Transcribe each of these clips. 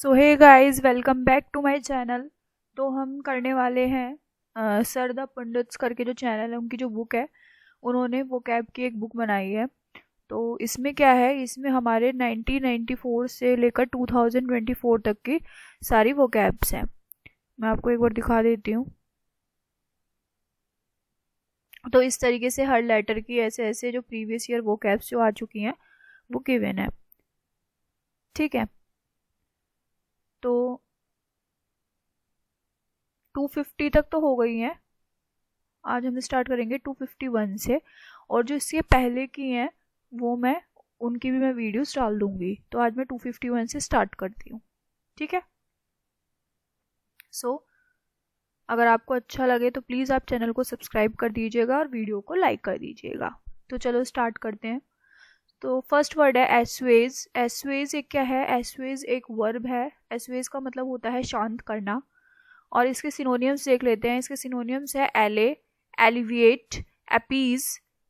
So hey guys, welcome back to my channel. तो हम करने वाले हैं सर द पंडित्स करके जो चैनल है उनकी जो बुक है, उन्होंने वो कैब की एक बुक बनाई है। तो इसमें क्या है, इसमें हमारे 1994 से लेकर 2024 तक की सारी वो कैब्स हैं। मैं आपको एक बार दिखा देती हूँ। तो इस तरीके से हर लेटर की ऐसे ऐसे जो प्रीवियस ईयर वो कैब्स जो आ चुकी हैं वो गिवन है। ठीक है, तो 250 तक तो हो गई हैं। आज हम स्टार्ट करेंगे 251 से, और जो इससे पहले की हैं वो उनकी भी मैं वीडियोस डाल दूंगी। तो आज मैं 251 से स्टार्ट करती हूँ। ठीक है। सो अगर आपको अच्छा लगे तो प्लीज़ आप चैनल को सब्सक्राइब कर दीजिएगा और वीडियो को लाइक कर दीजिएगा। तो चलो स्टार्ट करते हैं। तो फर्स्ट वर्ड है एसवेज। एसवेज एक क्या है? एसवेज एक वर्ब है। एसवेज का मतलब होता है शांत करना। और इसके सिनोनियम्स देख लेते हैं। इसके सिनोनियम्स है allay, alleviate, appease,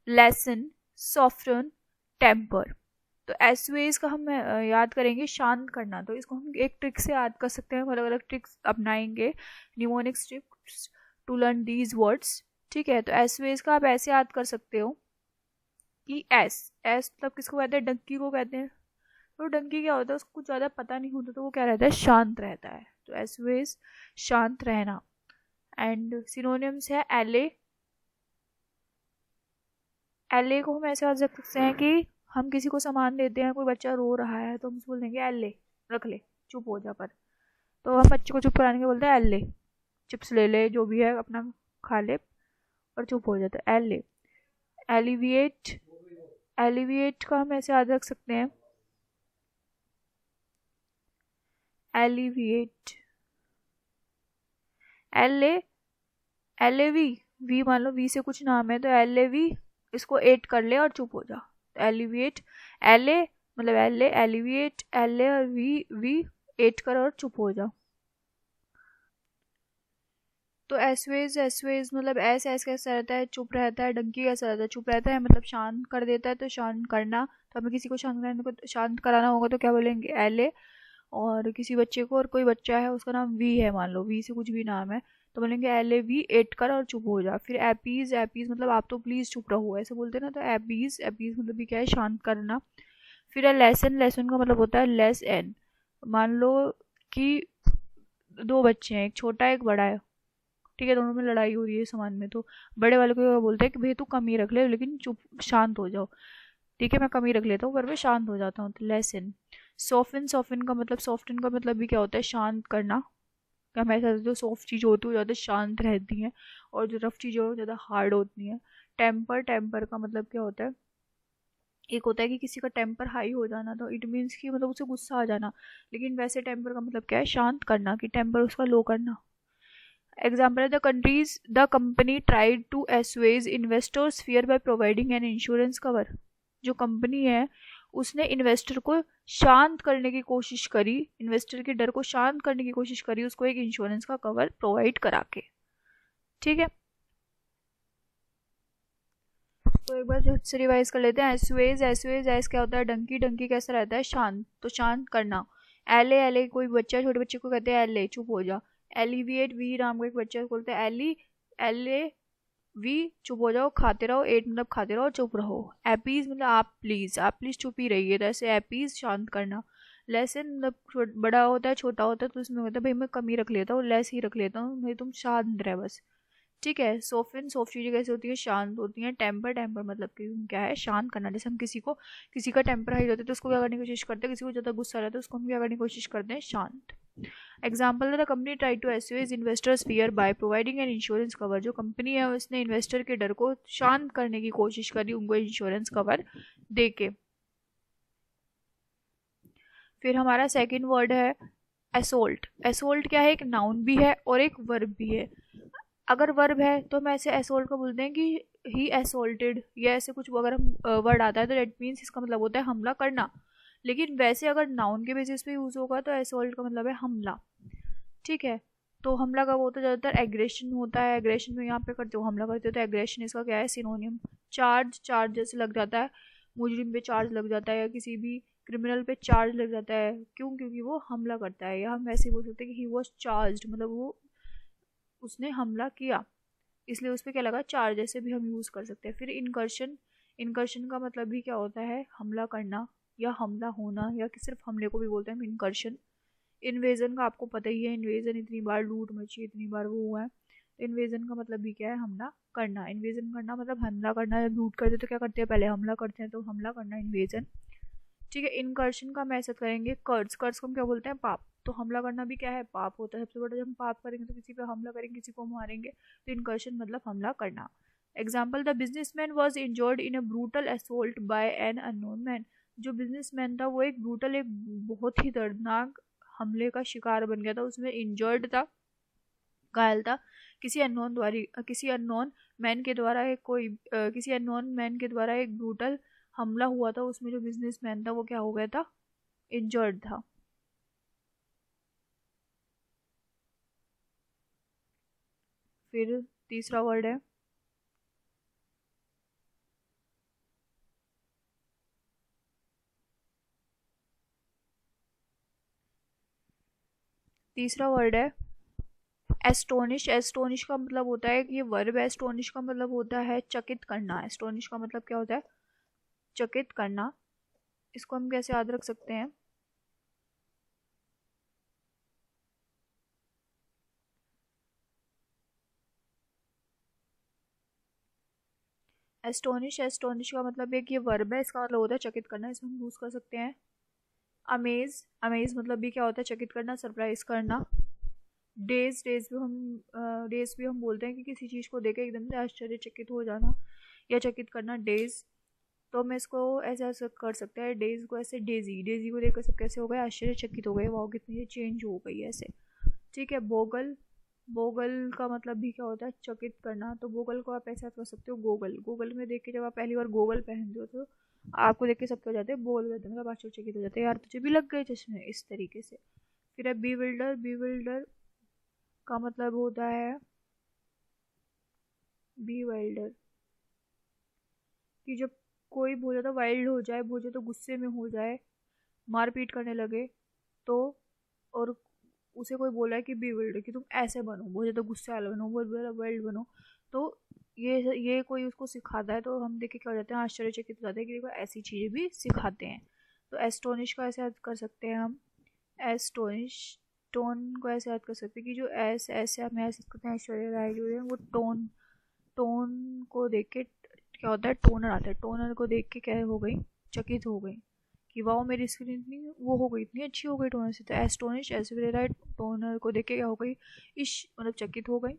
lessen, soften, temper. तो एसवेज का हम याद करेंगे शांत करना। तो इसको हम एक ट्रिक से याद कर सकते हैं। अलग अलग ट्रिक्स अपनाएंगे, mnemonics tricks to learn these words. ठीक है, तो एसवेज का आप ऐसे याद कर सकते हो कि एस एस मतलब किसको कहते हैं? डंकी को कहते हैं। तो डंकी क्या होता है, उसको कुछ ज़्यादा पता नहीं होता, तो वो क्या रहता है? शांत रहता है। तो एसवेज शांत रहना। एंड सिनोनिम्स है एले। एले को हम ऐसे याद रख सकते हैं कि हम किसी को सामान देते हैं, कोई बच्चा रो रहा है तो हम उसको बोल देंगे एले, रख ले, चुप हो जा। पर तो हम बच्चे को चुप कराने के बोलते हैं एले, चिप्स ले ले, जो भी है अपना खा ले और चुप हो जाता है, एले। एलिविएट, एलिविएट का हम ऐसे याद रख सकते हैं एलिविएट, एले, एल वी, वी मान लो वी से कुछ नाम है तो एल वी, इसको एट कर ले और चुप हो जा। एलिविएट, एल मतलब एल, एलिविएट, एल और वी एट कर और चुप हो जा। तो एसवेज, एसवेज मतलब एस एस कैसा रहता है? चुप रहता है। डंकी कैसा रहता है? चुप रहता है, मतलब शांत कर देता है। तो शांत करना, तो हमें किसी को शांत कराना होगा तो क्या बोलेंगे? एल। और किसी बच्चे को, और कोई बच्चा है उसका नाम वी है, मान लो वी से कुछ भी नाम है, तो बोलेंगे एल वी एट कर और चुप हो जा। फिर एपीज, एपीज मतलब आप तो प्लीज चुप रहो, ऐसे बोलते हैं ना। तो एपीज, एपीज मतलब भी क्या है? शांत करना। फिर है लेसन। लेसन का मतलब होता है लेस एन। मान लो कि दो बच्चे हैं, एक छोटा है एक बड़ा है। ठीक है, दोनों में लड़ाई हो रही है सामान में। तो बड़े वाले को बोलते हैं कि भाई तू कम ही रख ले, लेकिन चुप शांत हो जाओ। ठीक है, मैं कम ही रख लेता हूँ पर मैं शांत हो जाता हूँ। तो लेसन। सॉफ्टन, सॉफ्टन का मतलब, सॉफ्टन का मतलब भी क्या होता है? शांत करना। हम ऐसा जो सॉफ्ट चीज़ होती है वो ज़्यादा शांत रहती हैं, और जो रफ चीज़ें वो ज़्यादा हार्ड होती हैं। टेम्पर, टेम्पर का मतलब क्या होता है? एक होता है कि किसी का टेम्पर हाई हो जाना, तो इट मीन्स कि मतलब उसे गुस्सा आ जाना। लेकिन वैसे टेम्पर का मतलब क्या है? शांत करना, कि टेम्पर उसका लो करना। एग्जाम्पल है the company tried to assuage investors fear by providing an insurance cover. जो कंपनी है उसने इन्वेस्टर को शांत करने की कोशिश करी, इन्वेस्टर के डर को शांत करने की कोशिश करी उसको एक इंश्योरेंस का कवर प्रोवाइड करा के। ठीक है, तो एक बार से रिवाइज कर लेते हैं। एसवेज, एसवेज एस क्या होता है? डंकी, डंकी कैसा रहता है? शांत, तो शांत करना। एले, एले कोई बच्चा, छोटे बच्चे को कहते हैं एले, चुप हो जा। एलिविएट, वी नाम का एक बच्चा बोलते हैं एली, एले वी, चुप हो जाओ, खाते रहो। एट मतलब खाते रहो, चुप रहो। एपीज मतलब आप प्लीज चुप ही रहिए। तो ऐसे एपीज शांत करना। लेसन मतलब बड़ा होता है छोटा होता है, तो उसमें होता है भाई मैं कम ही रख लेता हूँ, लेस ही रख लेता हूँ भाई, तुम शांत रहे बस। ठीक है। सोफिन, सॉफ्ट चीजें कैसे होती है? शांत होती हैं। टेम्पर, टेम्पर मतलब कि क्या है? शांत करना। जैसे हम किसी का टेम्पर हाई होता है तो उसको क्या करने की कोशिश करते हैं? किसी को ज्यादा गुस्सा रहता है तो उसको हम क्या करने की कोशिश करते हैं? शांत। Example, the company try to assuage investors fear by providing an insurance cover. जो कंपनी है उसने इन्वेस्टर के डर को शांत करने की कोशिश करी उनको इंश्योरेंस कवर दे के। फिर हमारा सेकंड वर्ड है असोल्ट। असोल्ट क्या है? एक नाउन भी है और एक वर्ब भी है। अगर वर्ब है तो हम ऐसे असोल्ट को बोलते हैं कि ही असोल्टेड, या ऐसे कुछ अगर हम वर्ड आता है तो डेट मीन्स इसका मतलब होता है हमला करना। लेकिन वैसे अगर नाउन के बेसिस पे यूज होगा तो असोल्ट का मतलब है हमला। ठीक है, तो हमला कब होता है? ज़्यादातर एग्रेशन होता है। एग्रेशन में यहाँ पे करते हो, हमला करते हो, तो एग्रेशन इसका क्या है? सिनोनियम। चार्ज, चार्ज जैसे लग जाता है, मुजरिम पे चार्ज लग जाता है, या किसी भी क्रिमिनल पे चार्ज लग जाता है, क्यों? क्योंकि वो हमला करता है। या हम वैसे बोल सकते हैं कि ही वॉज चार्ज्ड, मतलब वो उसने हमला किया, इसलिए उस पर क्या लगा? चार्ज। ऐसे भी हम यूज़ कर सकते हैं। फिर इनकर्शन, इनकर्शन का मतलब भी क्या होता है? हमला करना या हमला होना, या कि सिर्फ हमले को भी बोलते हैं हम इनकर्शन। इन्वेजन का आपको पता ही है, इन्वेजन इतनी बार लूट मची, इतनी बार वो हुआ है। तो इन्वेजन का मतलब भी क्या है? हमला करना। इन्वेजन करना मतलब हमला करना। जब लूट करते तो क्या करते हैं? पहले हमला करते हैं, तो हमला करना इन्वेजन। ठीक है। इनकर्शन का हम ऐसा करेंगे कर्ज। कर्ज को हम क्या बोलते हैं? पाप। तो हमला करना भी क्या है? पाप होता है। सबसे बड़ा जब हम पाप करेंगे तो किसी पे हमला करेंगे, किसी को मारेंगे, तो इनकर्शन मतलब हमला करना। Example, the businessman was injured in a brutal assault by an unknown man. जो बिजनेसमैन था वो एक ब्रूटल, एक बहुत ही दर्दनाक हमले का शिकार बन गया था। उसमें इंजर्ड था, घायल था, किसी अननोन मैन के द्वारा एक कोई किसी अननोन मैन के द्वारा एक ब्रूटल हमला हुआ था। उसमें जो बिजनेसमैन था वो क्या हो गया था? इंजर्ड था। फिर तीसरा वर्ड है तीसरा वर्ड है एस्टोनिश। एस्टोनिश का मतलब होता है कि ये वर्ब है। एस्टोनिश का मतलब होता है चकित करना। एस्टोनिश का मतलब क्या होता है? चकित करना। इसको हम कैसे याद रख सकते हैं? एस्टोनिश, एस्टोनिश का मतलब है कि ये वर्ब है, इसका मतलब होता है चकित करना। इसमें हम यूज कर सकते हैं अमेज। अमेज मतलब भी क्या होता है? चकित करना, सरप्राइज करना। डेज, डेज भी हम बोलते हैं कि किसी चीज़ को देखे एकदम से आश्चर्यचकित हो जाना या चकित करना, डेज। तो हम इसको ऐसे ऐसे कर सकते हैं, डेज को ऐसे डेजी, डेजी को देखकर सब कैसे हो गए? आश्चर्यचकित हो गए, वाह कितनी ये चेंज हो गई ऐसे। ठीक है। बोगल, बोगल का मतलब भी क्या होता है? चकित करना। तो बोगल को आप ऐसा कर सकते हो गोगल। गोगल में देख के जब आप पहली बार गोगल पहनते हो तो आपको देख के सब क्या हो जाते हैं? बोल जाते हैं, मतलब आश्चर्यचकित हो जाते हैं, यार तुझे भी लग गए चश्मे, इस तरीके से। फिर है बीविल्डर। बीविल्डर का मतलब होता है बी वाइल्डर, कि जब कोई बहुत ज़्यादा वाइल्ड हो जाए, बहुत ज़्यादा गुस्से में हो जाए, मारपीट करने लगे, तो और उसे कोई बोला है कि बी वाइल्ड, कि तुम ऐसे बनो, बहुत ज़्यादा गुस्से वाला बनो, बहुत ज़्यादा वाइल्ड बनो, तो ये कोई उसको सिखाता है, तो हम देख के क्या हो जाते हैं? आश्चर्यचकित हो जाते हैं कि देखो ऐसी चीज़ें भी सिखाते हैं। तो एस्टोनिश का ऐसे याद कर सकते हैं हम, एस्टोनिश। टोन को ऐसे याद कर सकते हैं कि जो ऐसे हम ऐसे करते हैं, ऐश्वर्या राय जो है वो टोन, टोन को देख के क्या होता है? टोनर आता है। टोनर को देख के क्या हो गई? चकित हो गई, कि वाह मेरी स्किन इतनी वो हो गई, इतनी अच्छी हो गई टोनर से। तो एस्टोनिश, ऐश्वर्या टोनर को देख के क्या हो गई? इश, मतलब चकित हो गई।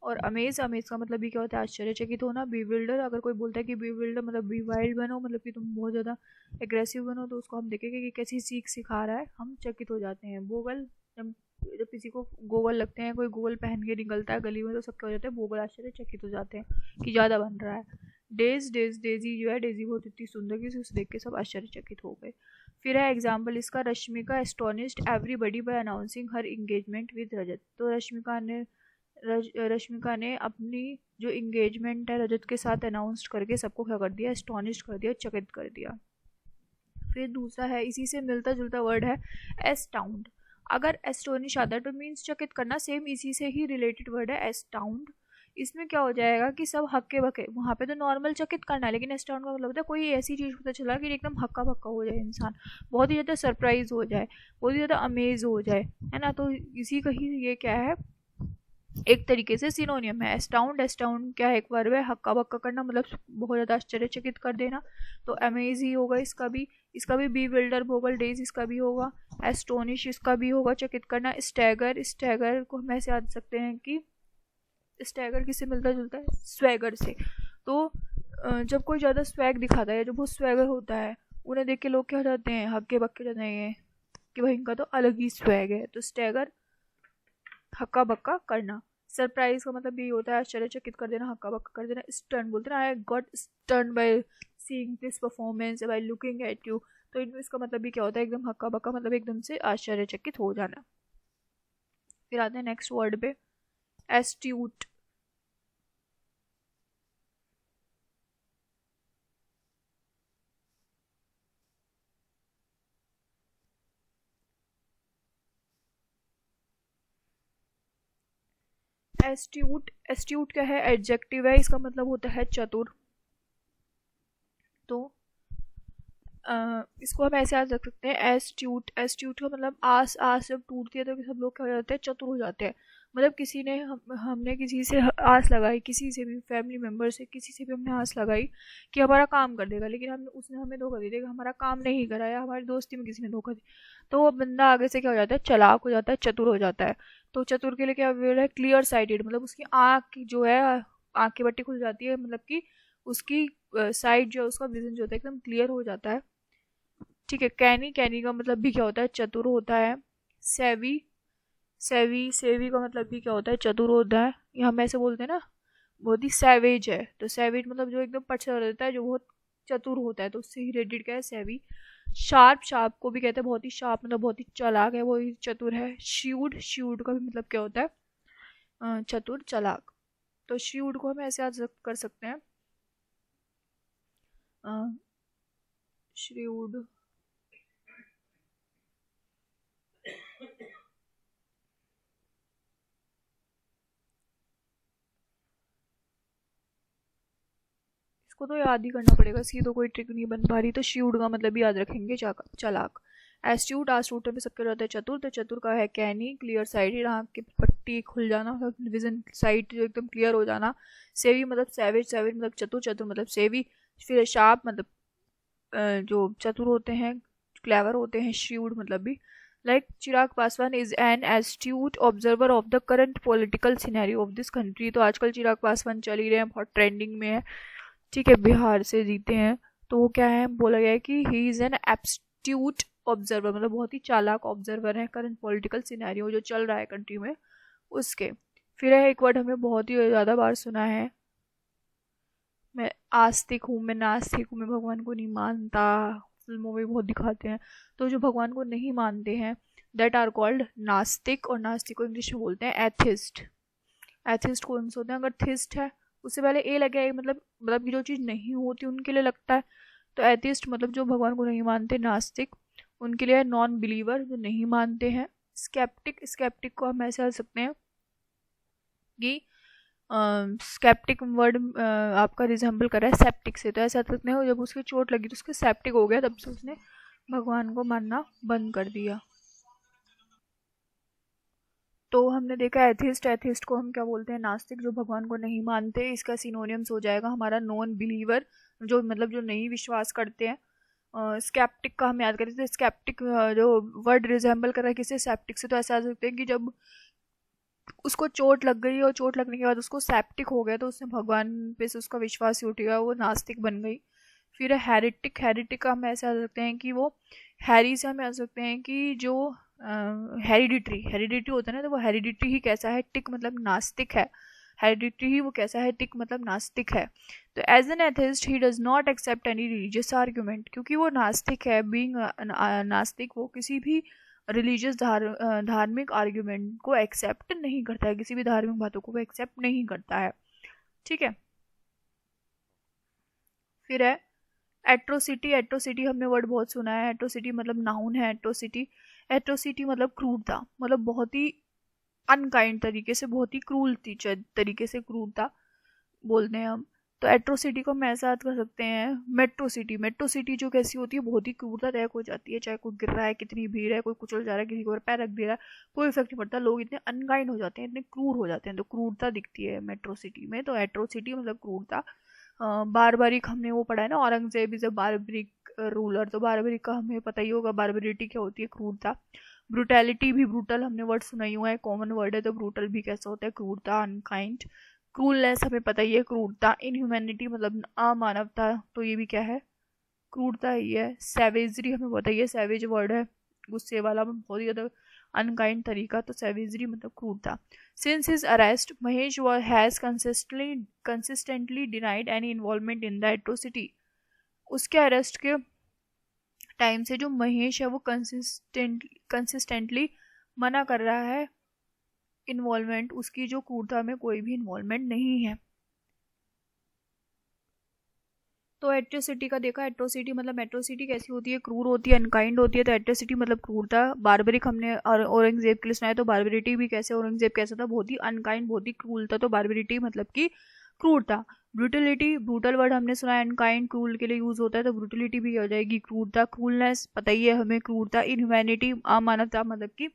और अमेज, अमेज का मतलब भी क्या होता है? आश्चर्यचकित होना। बीविल्डर, अगर कोई बोलता है कि बीविल्डर मतलब बी वाइल्ड बनो, मतलब कि तुम बहुत ज़्यादा एग्रेसिव बनो, तो उसको हम देखेंगे कि कैसी सीख सिखा रहा है, हम चकित हो जाते हैं। बोगल, जब जब किसी को गोगल लगते हैं, कोई गोगल पहन के निकलता है गली में, तो सब क्या हो जाते हैं? बोगल, आश्चर्यचकित हो जाते हैं कि ज़्यादा बन रहा है। डेज, डेज, डेजी जो है, डेजी बहुत इतनी सुंदर कि उसे देख के सब आश्चर्यचकित हो गए। फिर है एग्जाम्पल इसका, Rashmika astonished everybody by announcing her engagement with Rajat. तो रश्मिका ने अपनी जो इंगेजमेंट है रजत के साथ अनाउंस करके सबको क्या कर दिया? एस्टोनिश कर दिया, चकित कर दिया। फिर दूसरा है, इसी से मिलता जुलता वर्ड है एस्टाउंड। अगर एस्टोनिश आता है तो मीन्स चकित करना, सेम इसी से ही रिलेटेड वर्ड है एस्टाउंड। इसमें क्या हो जाएगा कि सब हक्के बक्के, वहाँ पे तो नॉर्मल चकित करना है, लेकिन एस्टाउंड का मतलब होता है कोई ऐसी चीज़ पता चला कि एकदम हक्का बक्का हो जाए इंसान, बहुत ही ज़्यादा सरप्राइज हो जाए, बहुत ही ज़्यादा अमेज हो जाए, है ना। तो इसी का ही ये क्या है? एक तरीके से सिनोनियम है। एस्टाउंड, एस्टाउंड क्या है? एक वर्ब है। हक्का बक्का करना मतलब बहुत ज़्यादा आश्चर्यचकित कर देना, तो अमेज ही होगा इसका भी। इसका भी बी विल्डर, भोगल, डेज इसका भी होगा। एस्टोनिश इसका भी होगा, चकित करना। स्टैगर, स्टैगर को हम ऐसे याद सकते हैं कि स्टैगर किससे मिलता जुलता है? स्वैगर से। तो जब कोई ज़्यादा स्वैग दिखाता है, जो बहुत स्वैगर होता है, उन्हें देख के लोग क्या हो जाते हैं? हक्के बक्के हो जाते हैं कि भाई इनका तो अलग ही स्वैग है। तो स्टैगर, हक्का बक्का करना। सरप्राइज का मतलब भी होता है आश्चर्यचकित कर देना, हक्का बक्का कर देना। स्टन बोलते हैं, I got stun by seeing this performance, by looking at you. तो इनमें इसका मतलब भी क्या होता है? एकदम हक्का बक्का, मतलब एकदम से आश्चर्यचकित हो जाना। फिर आते हैं नेक्स्ट वर्ड पे, एस्ट्यूट। एस्ट्यूट, एस्ट्यूट क्या है, एडजेक्टिव है, इसका मतलब होता है चतुर। तो इसको हम ऐसे याद रख सकते हैं, एस्ट्यूट, एस्ट्यूट का मतलब आस, आस जब टूटती है तो सब लोग क्या हो जाते हैं, चतुर हो जाते हैं। मतलब किसी ने हमने किसी से आस लगाई, किसी से भी, फैमिली मेम्बर से, किसी से भी हमने आस लगाई कि हमारा काम कर देगा, लेकिन हम उसने हमें धोखा दे देगा, हमारा काम नहीं कराया, हमारी दोस्ती में किसी ने धोखा दी, तो वो बंदा आगे से क्या हो जाता है, चालाक हो जाता है, चतुर हो जाता है। तो चतुर के लिए क्या वर्ड है, क्लियर साइटेड, मतलब उसकी आँख जो है, आँख की बत्ती खुल जाती है, मतलब कि उसकी साइड जो है, उसका विजन जो होता है एकदम क्लियर हो जाता है। ठीक है। कैनी, कैनी का मतलब भी क्या होता है, चतुर होता है। सेवी, सेवी, सेवी का मतलब भी क्या होता है, चतुर होता है। ये हम ऐसे बोलते हैं ना, बहुत ही सैवेज है, तो सैवेज मतलब जो एकदम पछड़ रहता है, जो बहुत चतुर होता है, तो उससे ही रिलेटेड क्या है, सेवी। शार्प, शार्प को भी कहते हैं बहुत ही शार्प, मतलब बहुत ही चालाक है, वो ही चतुर है। श्यूड, श्यूड का भी मतलब क्या होता है, चतुर, चालाक। तो श्यूड को हम ऐसे याद कर सकते हैं, श्यूड, इसको तो याद ही करना पड़ेगा, इसकी तो कोई ट्रिक नहीं बन पा रही। तो श्यूड का मतलब भी याद रखेंगे, चालाक। एस्ट्यूट, आस्ट्यूट में सबके रहता है चतुर, तो चतुर का है कैनी, क्लियर साइडेड, आँख की पट्टी खुल जाना, विजन साइट जो एकदम क्लियर हो जाना। सेवी मतलब सैवेज, सैवेज मतलब चतुर, चतुर मतलब सेवी। फिर शार्प मतलब जो चतुर होते हैं, क्लेवर होते हैं। श्यूड मतलब भी, like Chirag Paswan is an astute observer of the current political scenario of this country. तो आजकल चिराग पासवान चल ही रहे हैं, बहुत ट्रेंडिंग में है। ठीक है, बिहार से जीते हैं, तो वो क्या है, बोला गया है कि ही इज़ एन एब्स्ट्यूट ऑब्जर्वर, मतलब बहुत ही चालाक ऑब्जर्वर है करंट पॉलिटिकल सिनेरियो जो चल रहा है कंट्री में, उसके। फिर है एक वर्ड हमने बहुत ही ज़्यादा बार सुना है, मैं आस्तिक हूँ, मैं नास्तिक हूँ, मैं भगवान को नहीं मानता, फिल्मों में बहुत दिखाते हैं। तो जो भगवान को नहीं मानते हैं, दैट आर कॉल्ड नास्तिक, और नास्तिक को इंग्लिश में बोलते हैं एथिस्ट। एथिस्ट कौन से होते हैं, अगर थिस्ट है उससे पहले ए लगे आए, मतलब कि जो चीज़ नहीं होती उनके लिए लगता है। तो एथिस्ट मतलब जो भगवान को नहीं मानते, नास्तिक, उनके लिए नॉन बिलीवर, जो नहीं मानते हैं। स्केप्टिक, स्केप्टिक को हम ऐसे कह सकते हैं कि स्केप्टिक वर्ड आपका रिजेंबल कर रहा है सेप्टिक से, तो ऐसा सकते हैं जब उसकी चोट लगी तो उसके सेप्टिक हो गया, तब से उसने भगवान को मानना बंद कर दिया। तो हमने देखा एथिस्ट, एथिस्ट को हम क्या बोलते हैं, नास्तिक, जो भगवान को नहीं मानते। इसका सिनोनियम्स हो जाएगा हमारा नॉन बिलीवर, जो मतलब जो नहीं विश्वास करते हैं। स्केप्टिक का हम याद करें तो स्केप्टिक जो वर्ड रिजेंबल कर रहा है किसी सेप्टिक से, तो ऐसा आ सकते हैं कि जब उसको चोट लग गई और चोट लगने के बाद उसको सेप्टिक हो गया, तो उसने भगवान पे से उसका विश्वास ही उठ गया, वो नास्तिक बन गई। फिर हेरिटिक, हेरिटिक का हम ऐसे आ सकते हैं कि वो हैरी से हम आ सकते हैं कि जो हेरिडिटरी, हेरिडिटरी होता है ना, तो वो हेरिडिटरी ही कैसा है, टिक मतलब नास्तिक है, हेरिडिटरी ही वो कैसा है, टिक मतलब नास्तिक है। तो as an atheist he does not accept any religious argument, क्योंकि वो नास्तिक है, बीइंग नास्तिक, वो किसी भी रिलीजियस धार्मिक आर्ग्यूमेंट को एक्सेप्ट नहीं करता है, किसी भी धार्मिक बातों को वो एक्सेप्ट नहीं करता है। ठीक है। फिर है एट्रोसिटी, एट्रोसिटी हमने वर्ड बहुत सुना है, एट्रोसिटी मतलब नाउन है, एट्रोसिटी, एट्रोसिटी मतलब क्रूरता, मतलब बहुत ही अनकाइंड तरीके से, बहुत ही क्रूल तरीके से क्रूरता बोलते हैं हम। तो एट्रोसिटी को हम ऐसा याद कर सकते हैं, मेट्रोसिटी, मेट्रोसिटी जो कैसी होती है, बहुत ही क्रूरता तय हो जाती है, चाहे कोई गिर रहा है, कितनी भीड़ है, कोई कुचल जा रहा है, किसी को पैर रख दे रहा है, कोई इफेक्ट नहीं पड़ता, लोग इतने अनकाइंड हो जाते हैं, इतने क्रूर हो जाते हैं, तो क्रूरता दिखती है मेट्रोसिटी में। तो एट्रोसिटी मतलब क्रूरता। बारबरिक हमने वो पढ़ा है ना, Aurangzeb is a barbaric ruler, तो बारबरिक का हमें पता ही होगा, बारबरिटी क्या होती है, क्रूरता। ब्रूटैलिटी भी, ब्रूटल हमने वर्ड सुना ही हुआ है, कॉमन वर्ड है, तो ब्रूटल भी कैसा होता है, क्रूरता, अनकाइंड। क्रूरनेस हमें पता ही है, क्रूरता। इनह्यूमैनिटी मतलब अमानवता, तो ये भी क्या है, क्रूरता ही है। सैवेजरी हमें पता ही है, सैवेज वर्ड है, गुस्से वाला, बहुत ही ज़्यादा अनकाइंड तरीका, तो सैवेजरी मतलब क्रूरता। Since his arrest Mahesh has consistently denied any involvement in the atrocity. उसके अरेस्ट के टाइम से जो महेश है वो कंसिस्टेंटली मना कर रहा है इन्वॉल्वमेंट, उसकी जो क्रूरता में कोई भी इन्वॉल्वमेंट नहीं है। तो एट्रोसिटी का देखा, एट्रोसिटी मतलब एट्रोसिटी कैसी होती है, क्रूर होती है, अनकाइंड होती है। तो एट्रोसिटी मतलब क्रूरता। बार्बरिक हमने औरंगजेब के लिए सुना है, तो बार्बरिटी भी कैसे, औरंगजेब कैसा था, बहुत ही अनकाइंड, बहुत ही क्रूर था। तो बार्बरिटी मतलब कि क्रूरता। ब्रूटलिटी, ब्रूटल वर्ड हमने सुना है अनकाइंड क्रूर के लिए यूज होता है, तो ब्रूटलिटी भी हो जाएगी क्रूरता। क्रूरनेस पता ही है हमें, क्रूरता। इनह्यूमैनिटी अमानवता मतलब कि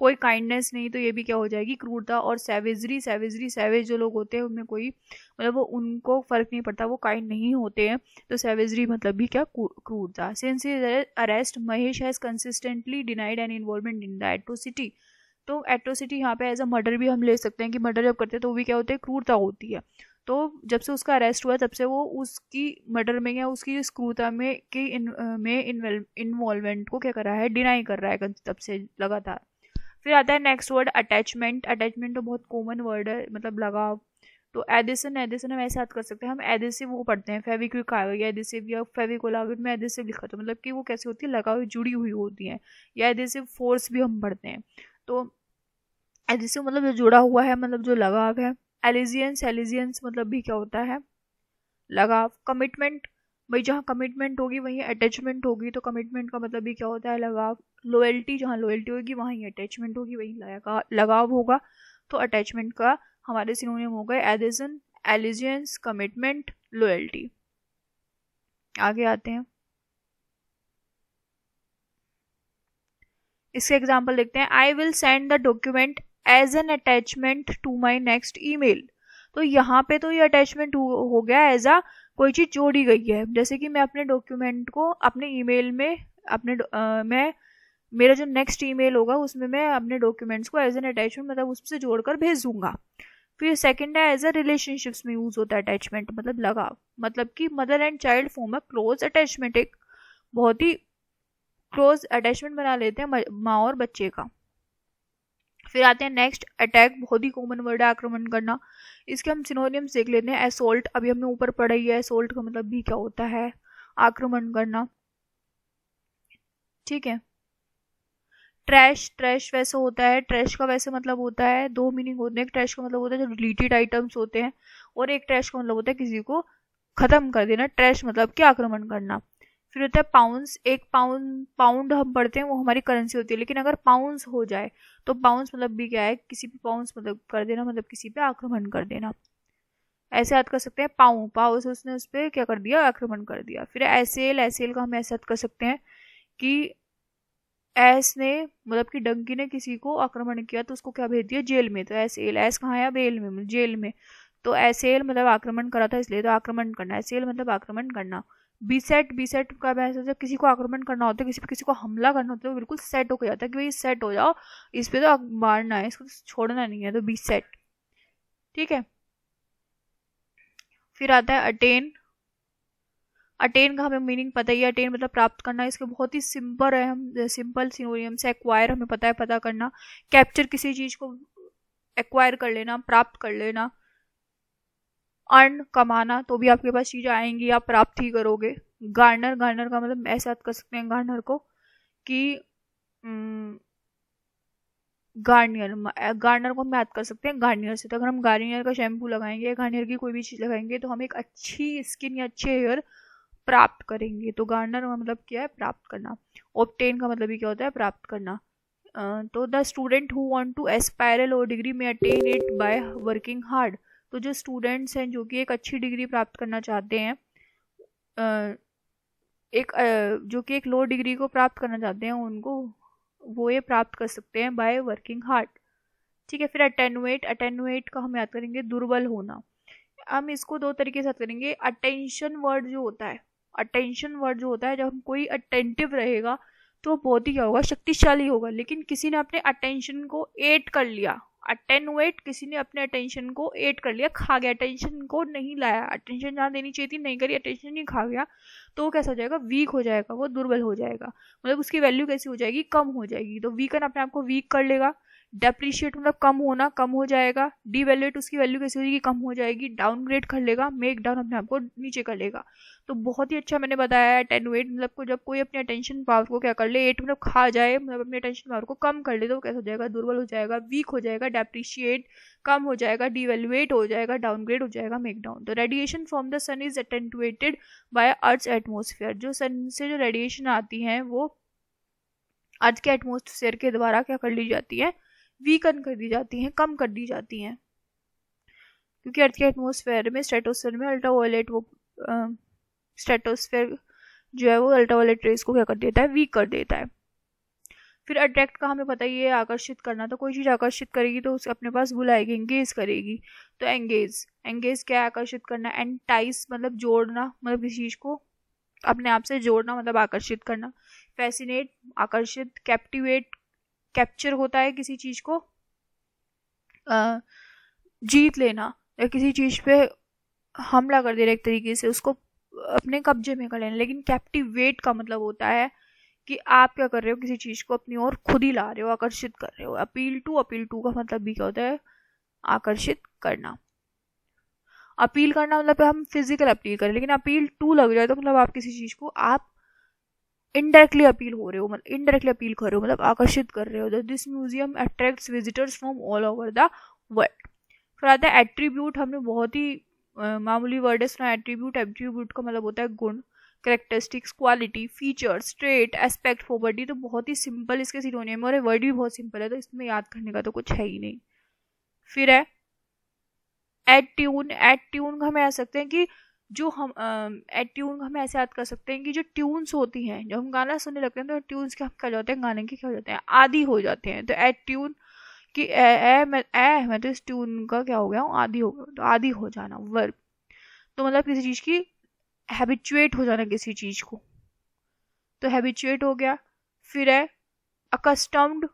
कोई काइंडनेस नहीं, तो ये भी क्या हो जाएगी, क्रूरता। और सैवेजरी, सैवेजरी सैवेज जो लोग होते हैं उनमें कोई मतलब वो उनको फर्क नहीं पड़ता, वो काइंड नहीं होते हैं, तो सैवेजरी मतलब भी क्या, क्रूरता। Since his arrest Mahesh has consistently denied an involvement in the atrocity. तो एट्रोसिटी यहाँ पे एज अ मर्डर भी हम ले सकते हैं कि मर्डर जब करते हैं तो वो भी क्या होते हैं, क्रूरता होती है। तो जब से उसका अरेस्ट हुआ तब से वो उसकी मर्डर में या उसकी इस क्रूरता में की इन्वॉल्वमेंट को क्या कर रहा है, डिनाई कर रहा है तब से लगातार। फिर आता है नेक्स्ट वर्ड अटैचमेंट। अटैचमेंट तो बहुत कॉमन वर्ड है, मतलब लगाव। तो एडिसन, एडिसन हम ऐसे याद कर सकते हैं, हम एडिसिव वो पढ़ते हैं, फेविक्विक आ गया एडिसिव, या फेविकोलाविड में एडिसिव लिखा, तो मतलब कि वो कैसी होती है, लगा हुई जुड़ी हुई होती है। या एडिसिव फोर्स भी हम पढ़ते हैं। तो एडिसिव मतलब जो जुड़ा हुआ है, मतलब जो लगाव है। एलिजियंस, एलिजियंस मतलब भी क्या होता है, लगाव। कमिटमेंट, भाई जहाँ कमिटमेंट होगी वहीं अटैचमेंट होगी, तो कमिटमेंट का मतलब भी क्या होता है, लगाव। लॉयल्टी, जहाँ लॉयल्टी होगी वहीं अटैचमेंट होगी, वहीं लगाव होगा। तो अटैचमेंट का हमारे सिनोनिम हो गए एडिसन, एलिजियंस, कमिटमेंट, लॉयल्टी। आगे आते हैं, इसके एग्जाम्पल देखते हैं। I will send the document as an attachment to my next email. तो यहाँ पे तो ये अटैचमेंट हो गया, एज आ कोई चीज जोड़ी गई है। जैसे कि मैं अपने डॉक्यूमेंट को अपने ईमेल में मैं मेरा जो नेक्स्ट ईमेल होगा उसमें मैं अपने डॉक्यूमेंट्स को एज एन अटैचमेंट मतलब उससे जोड़कर भेज दूंगा। फिर सेकंड है एज अ रिलेशनशिप्स में यूज होता है अटैचमेंट, मतलब लगाव। मतलब कि mother and child form a close attachment, एक बहुत ही क्लोज अटैचमेंट बना लेते हैं माँ और बच्चे का। फिर आते हैं नेक्स्ट अटैक, बहुत ही कॉमन वर्ड है आक्रमण करना। इसके हम सिनोनिम्स देख लेते हैं। असोल्ट, अभी हमने ऊपर पढ़ा ही है, असोल्ट का मतलब भी क्या होता है, आक्रमण करना। ठीक है। ट्रैश, ट्रैश वैसे होता है, ट्रैश का वैसे मतलब होता है, दो मीनिंग होते हैं। एक ट्रैश का मतलब होता है जो डिलीटेड आइटम्स होते हैं, और एक ट्रैश का मतलब होता है किसी को खत्म कर देना। ट्रैश मतलब क्या, आक्रमण करना। फिर होता है पाउंस। एक पाउंड, पाउंड हम पढ़ते हैं वो हमारी करेंसी होती है, लेकिन अगर पाउंस हो जाए तो पाउंस मतलब भी क्या है, किसी पे पाउंस मतलब कर देना, मतलब किसी पे आक्रमण कर देना। ऐसे याद कर सकते हैं, पाऊ, पाऊ से उसने उस पर क्या कर दिया, आक्रमण कर दिया। फिर एसेल, एसेल का हम ऐसे याद कर सकते हैं कि एस ने मतलब कि डंकी ने किसी को आक्रमण किया तो उसको क्या भेज दिया, जेल में। तो एसेल, एस कहाँ है, बेल में, जेल में। तो एसेल मतलब आक्रमण करा था इसलिए, तो आक्रमण करना, एसेल मतलब आक्रमण करना। बीसेट, बीसेट का वैसे जब किसी को आक्रमण करना होता है, किसी को हमला करना होता है, तो बिल्कुल सेट होकर जाता है कि भाई सेट हो जाओ, इस पे तो मारना है, इसको तो छोड़ना नहीं है, तो बीसेट। ठीक है। फिर आता है अटेन। अटेन का हमें मीनिंग पता ही है, अटेन मतलब प्राप्त करना। इसके बहुत ही सिंपल है, हम सिंपल सिनोनियम से एक्वायर हमें पता है, पता करना। कैप्चर, किसी चीज को एक्वायर कर लेना, प्राप्त कर लेना। अर्न, कमाना, तो भी आपके पास चीजें आएंगी, आप प्राप्त ही करोगे। गार्नर, गार्नर का मतलब ऐसा याद कर सकते हैं गार्नर को कि गार्नियर, गार्नियर को हम याद कर सकते हैं गार्नियर से। तो अगर हम गार्नियर का शैम्पू लगाएंगे, गार्नियर की कोई भी चीज लगाएंगे, तो हम एक अच्छी स्किन या अच्छे हेयर प्राप्त करेंगे। तो गार्नर का मतलब क्या है, प्राप्त करना। ऑब्टेन का मतलब भी क्या होता है, प्राप्त करना। तो the student who want to aspire law degree में attain it by working hard. तो जो स्टूडेंट्स हैं जो कि एक अच्छी डिग्री प्राप्त करना चाहते हैं, जो कि एक लो डिग्री को प्राप्त करना चाहते हैं, उनको वो ये प्राप्त कर सकते हैं बाय वर्किंग हार्ड। ठीक है। फिर अटेनुएट, अटेनुएट का हम याद करेंगे दुर्बल होना। हम इसको दो तरीके से याद करेंगे। अटेंशन वर्ड जो होता है, अटेंशन वर्ड जो होता है, जब हम कोई अटेंटिव रहेगा तो बहुत ही क्या होगा, शक्तिशाली होगा। लेकिन किसी ने अपने अटेंशन को एट कर लिया, अटेनुएट, किसी ने अपने अटेंशन को एट कर लिया, खा गया, अटेंशन को नहीं लाया, अटेंशन जहाँ देनी चाहिए थी नहीं करी, अटेंशन नहीं खा गया, तो वो कैसा हो जाएगा, वीक हो जाएगा, वो दुर्बल हो जाएगा, मतलब उसकी वैल्यू कैसी हो जाएगी, कम हो जाएगी। तो वीकन अपने आप को वीक कर लेगा। डेप्रिशिएट मतलब कम होना, कम हो जाएगा। डीवैल्यूएट उसकी वैल्यू कैसी हो जाएगी, कम हो जाएगी। डाउनग्रेड कर लेगा, मेक डाउन अपने आप को नीचे कर लेगा। तो बहुत ही अच्छा मैंने बताया है। अटेनुएट मतलब को जब कोई अपने अटेंशन पावर को क्या कर ले, एट मतलब खा जाए, मतलब अपने अटेंशन पावर को कम कर ले, तो कैसा हो जाएगा, दुर्बल हो जाएगा, वीक हो जाएगा। डेप्रिशिएट कम हो जाएगा, डीवैल्यूएट हो जाएगा, डाउनग्रेड हो जाएगा, मेक डाउन। तो radiation from the sun is attenuated by earth's atmosphere. जो सन से जो रेडिएशन आती है वो अर्थ के एटमोसफियर के द्वारा क्या कर ली जाती है, वीकन कर दी जाती हैं, कम कर दी जाती हैं। क्योंकि अर्थ के एटमोसफेयर में, स्ट्रेटोस्फेयर में अल्ट्रावायलेट वो स्ट्रेटोस्फेयर जो है वो अल्ट्रावायलेट रेस को क्या कर देता है, वीक कर देता है। फिर अट्रैक्ट का हमें पता ही है, आकर्षित करना। तो कोई चीज़ आकर्षित करेगी तो उसे अपने पास बुलाएगी, एंगेज करेगी। तो एंगेज, एंगेज क्या है, आकर्षित करना। एंटाइस मतलब जोड़ना, मतलब किसी चीज़ को अपने आप से जोड़ना, मतलब आकर्षित करना। फैसिनेट आकर्षित। कैप्टिवेट कैप्चर होता है किसी चीज़ को जीत लेना, या किसी चीज़ पे हमला कर दे रहे एक तरीके से, उसको अपने कब्जे में कर लेना। लेकिन कैप्टिवेट का मतलब होता है कि आप क्या कर रहे हो, किसी चीज़ को अपनी ओर खुद ही ला रहे हो, आकर्षित कर रहे हो। अपील टू का मतलब भी क्या होता है, आकर्षित करना। अपील करना मतलब हम फिजिकल अपील करें, लेकिन अपील टू लग जाए तो मतलब आप किसी चीज़ को आप इनडायरेक्टली अपील हो रहे हो, मतलब इनडायरेक्टली अपील कर रहे हो, मतलब आकर्षित कर रहे हो। This museum attracts visitors from all over the world. फिर आता है एट्रीब्यूट। हमने बहुत ही मामूली वर्ड है सुना, एट्रीब्यूट। एट्रीब्यूट का मतलब होता है गुण, characteristics, quality, features, trait, aspect, property. तो बहुत ही सिंपल इसके सिनोनियम, और वर्ड भी बहुत सिंपल है, तो इसमें याद करने का तो कुछ है ही नहीं। फिर है एट्यून। एट्यून हम ऐसे सकते हैं कि जो हम एट्यून हम ऐसे याद कर सकते हैं कि जो ट्यून्स होती हैं, जब हम गाना सुनने लगते हैं तो ट्यून्स के हम क्या जाते हैं, गाने के क्या हो जाते हैं, आदि हो जाते हैं। तो एट्यून कि मैं तो इस ट्यून का क्या हो गया हूँ, आदि हो गया। तो आदि हो जाना वर्ब। तो मतलब किसी चीज़ की हैबिचुएट हो जाना किसी चीज़ को, तो हैबिचुएट हो गया। फिर है अकस्टम्ड।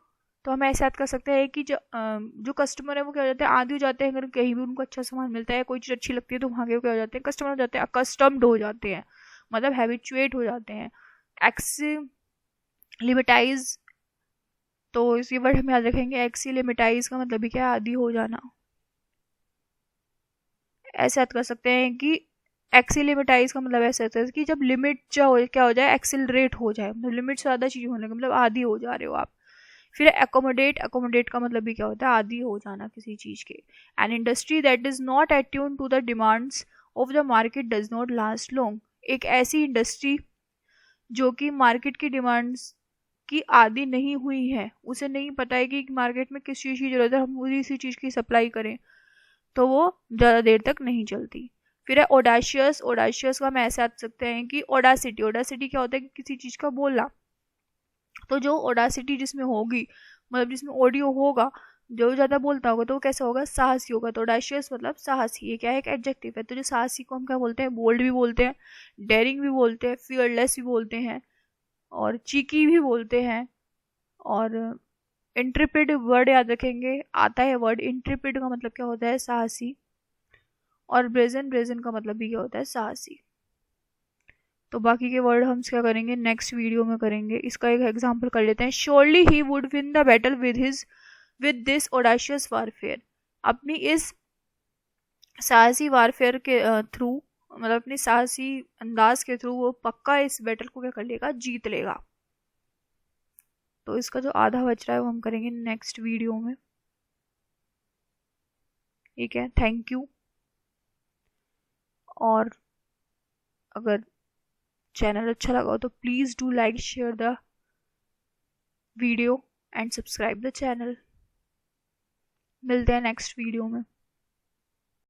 तो हम ऐसे याद कर सकते हैं कि जो कस्टमर है वो क्या हो जाते हैं, आदि हो जाते हैं। अगर कहीं भी उनको अच्छा सामान मिलता है, कोई चीज़ अच्छी लगती है, तो वहाँ के क्या हो जाते हैं, कस्टमर हो जाते हैं, अकस्टम्ड हो जाते हैं, मतलब हैबिचुएट हो जाते हैं। एक्सीलिमेटाइज। तो इसी वर्ड हम याद रखेंगे। एक्सीलिमेटाइज का मतलब भी क्या है, आदि हो जाना। ऐसे याद कर सकते हैं कि एक्सीलिमेटाइज का मतलब ऐसे होता है कि जब लिमिट क्या हो जाए, एक्सिलरेट हो जाए, मतलब लिमिट से ज़्यादा चीज़ होने का मतलब आदि हो जा रहे हो आप। फिर एकोमोडेट। एकोमोडेट का मतलब भी क्या होता है, आदि हो जाना किसी चीज़ के। An industry that is not attune to the demands of the market does not last long. एक ऐसी इंडस्ट्री जो कि मार्केट की डिमांड्स की आदि नहीं हुई है, उसे नहीं पता है कि मार्केट में किस चीज़ की जरूरत है, हम उसी चीज़ की सप्लाई करें, तो वो ज़्यादा देर तक नहीं चलती। फिर है ओडाशियस। ओडाशियस का हम ऐसे याद सकते हैं कि ओडासिटी। ओडासिटी क्या होता है कि किसी चीज़ का बोलना। तो जो ओडासिटी जिसमें होगी, मतलब जिसमें ऑडियो होगा, जो ज़्यादा बोलता होगा तो वो कैसा होगा, साहसी होगा। तो ओडाशियस मतलब साहसी। ये क्या है, एक एडजेक्टिव है। तो जो साहसी को हम क्या बोलते हैं, बोल्ड भी बोलते हैं, डेयरिंग भी बोलते हैं, फियरलेस भी बोलते हैं, और चीकी भी बोलते हैं। और इंट्रिपिड वर्ड याद रखेंगे, आता है वर्ड इंट्रिपिड का मतलब क्या होता है, साहसी। और ब्रेजन, ब्रेजन का मतलब भी क्या होता है, साहसी। तो बाकी के वर्ड हम क्या करेंगे, नेक्स्ट वीडियो में करेंगे। इसका एक एग्जांपल कर लेते हैं। Surely he would win the battle with this audacious warfare. अपनी इस साहसी वारफेयर के थ्रू, मतलब अपनी साहसी अंदाज के थ्रू वो पक्का इस बैटल को क्या कर लेगा, जीत लेगा। तो इसका जो आधा बच रहा है वो हम करेंगे नेक्स्ट वीडियो में। ठीक है, थैंक यू। और अगर चैनल अच्छा लगा हो तो please do like, share the video and subscribe the channel. मिलते हैं नेक्स्ट वीडियो में।